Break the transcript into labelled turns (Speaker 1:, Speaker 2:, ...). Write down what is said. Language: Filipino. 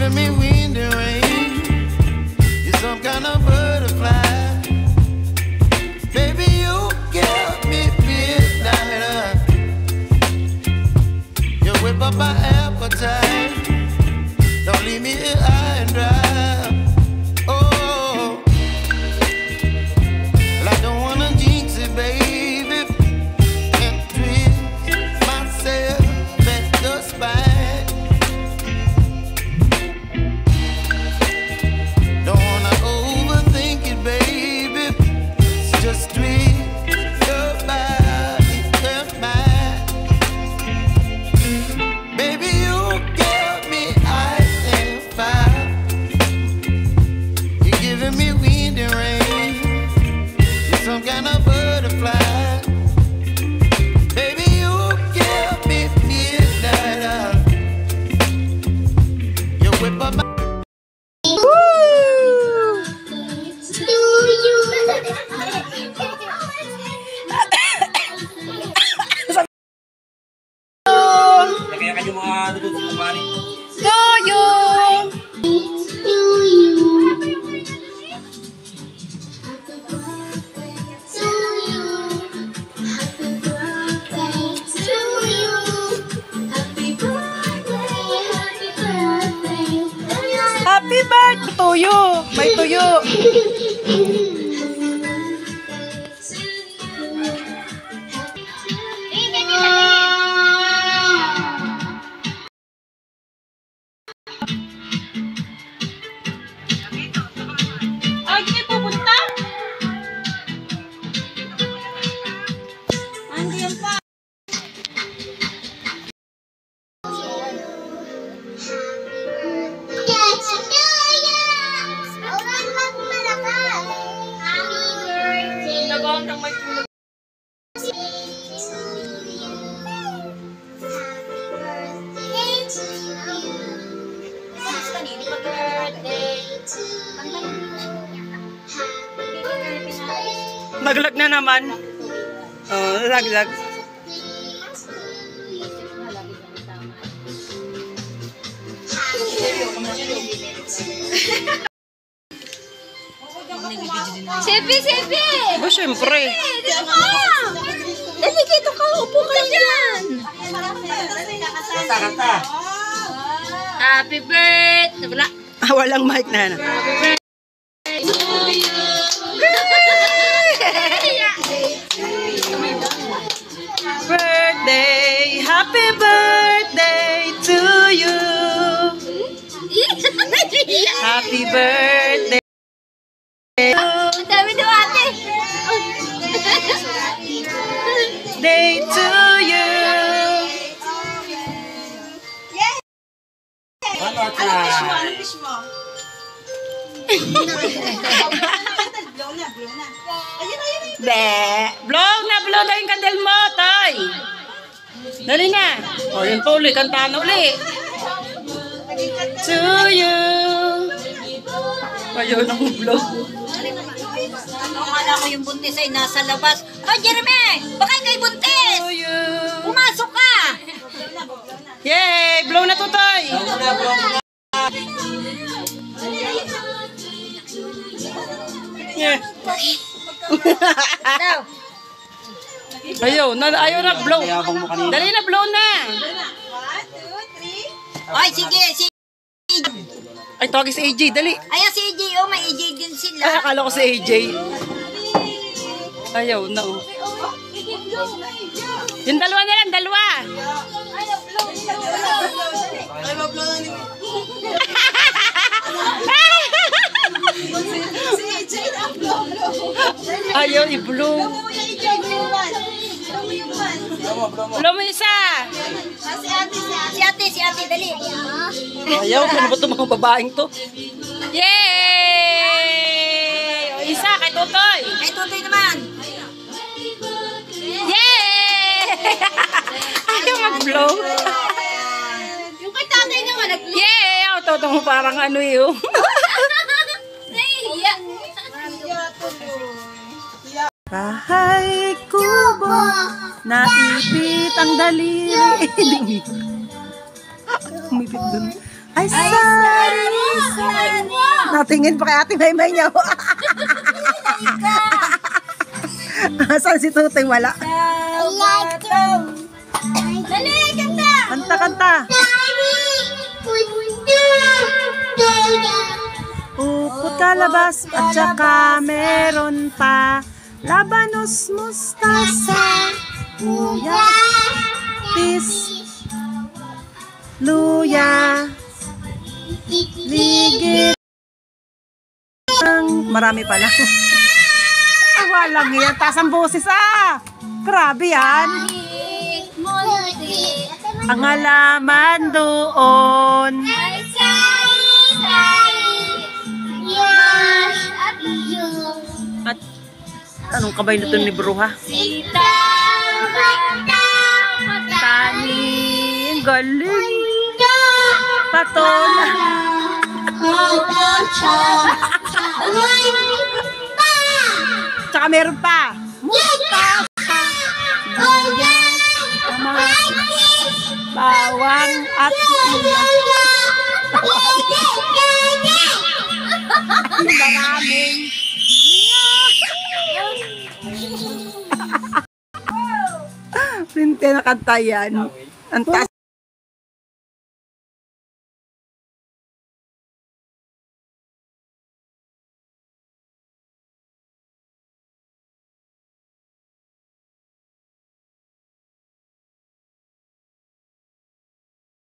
Speaker 1: giving me wind and rain. You're some kind of butterfly. Baby, you give me midnight. You whip up my appetite. Don't leave me here high and dry. Oh, well, I don't wanna jinx it, baby, and twist myself at the spine. Don't wanna overthink it, baby. It's just twist your body and mine. Baby, you give me ice and fire. You're giving me wind and rain. You're some kind of butterfly. Baby, you give me midnight. You whip up my
Speaker 2: Kaya kayo mga dudot sa kumari.
Speaker 3: Toyo! Happy birthday! Tuyo! May tuyo! Ay, hindi pupunta? Andiyan pa. Nagawang ng may tulog. Naglag na naman. Oh, naglag.
Speaker 4: Sepi!
Speaker 3: Oh, syempre.
Speaker 4: Dali, dito ka. Upo ka dyan.
Speaker 2: Kanta.
Speaker 4: Happy birthday. Wala.
Speaker 3: Ah, walang mic na. Birthday, happy birthday to you. Happy birthday.
Speaker 4: Ang dami daw ate.
Speaker 3: Day to you.
Speaker 2: Ano ka?
Speaker 3: Blow na yung kandel mo, tay. Dali na. O, yun pa uli, kantaan uli. To you. Ayaw nang blow.
Speaker 4: Akala ko yung buntis ay nasa labas. Oh, Jeremy! Baka ikay buntis!
Speaker 3: To you.
Speaker 4: Pumasok ka!
Speaker 3: Yay! Blow na to, tay. Yeah.
Speaker 4: Daw.
Speaker 3: Ayaw na blow. Dali na, blow na.
Speaker 4: Ay, sige.
Speaker 3: Ay, tawagin si AJ, dali.
Speaker 4: Ayan si AJ. Oh, may AJ din sila.
Speaker 3: Ay, akala ko si AJ. Ayaw na, oh. Yung dalawa na lang, dalawa. Ayaw, i-blow. Blow mo isa.
Speaker 4: Si ate, dali.
Speaker 3: Ayaw, ano ba itong mga babaeng to? Yay! O, isa, kay Tutoy.
Speaker 4: Ay, tutoy naman.
Speaker 3: Yay! Ayaw mag-blow.
Speaker 4: Yung kay tatay naman, nag-blow.
Speaker 3: Yay! O, toto mo parang ano yun.
Speaker 4: Nahihiya.
Speaker 3: Bahay kubo, naipit ang daliri. Umipit dun.
Speaker 5: Ay, sorry. Natingin pa kay Ate Maymay niya. Saan si Tuting? Wala.
Speaker 4: Dali, kanta!
Speaker 5: Kanta, kanta. Upot kalabas at saka meron pa labanos, mustasa, luya, pis, luya, ligit. Marami pala. Walang yan. Taas ang boses Grabe yan. Ang halaman doon. At anong kabay nito ni Bruha? Tani. Ang galing. Patola. Tsaka meron pa. Mustasa. Bawang at maraming. Pinte na kanta yan. Ang taas